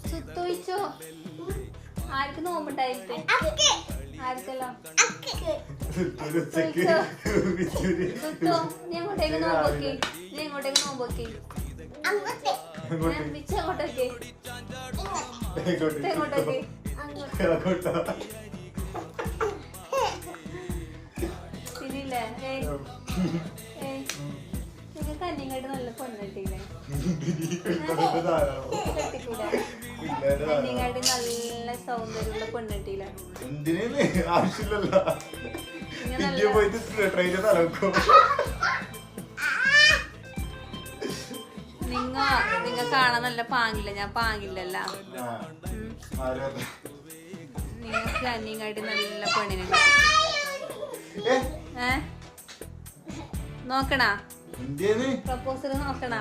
സുത്തോയിച്ചോ ആർക്ക് നോമ്പുണ്ടായിട്ട് ആർക്കല്ലോ സുത്തോ നീ എങ്ങോട്ടേക്ക് നോമ്പോക്കി എങ്ങോട്ടേക്ക് പിന്നില്ലേ നിങ്ങൾ കന്നിങ്ങായിട്ട് നല്ല പെണ്ണിട്ടില്ലേ കന്നിങ്ങായിട്ട് നല്ല സൗന്ദര്യമുള്ള പെണ്ണിട്ടില്ല നിങ്ങ കാണാൻ നല്ല പാങ്ങില്ല ഞാൻ പാങ്ങില്ലല്ല നിങ്ങൾക്ക് കന്നിങ്ങായിട്ട് നല്ല പെണ്ണിനെ നോക്കണ പ്രപ്പോസൽ നോക്കണ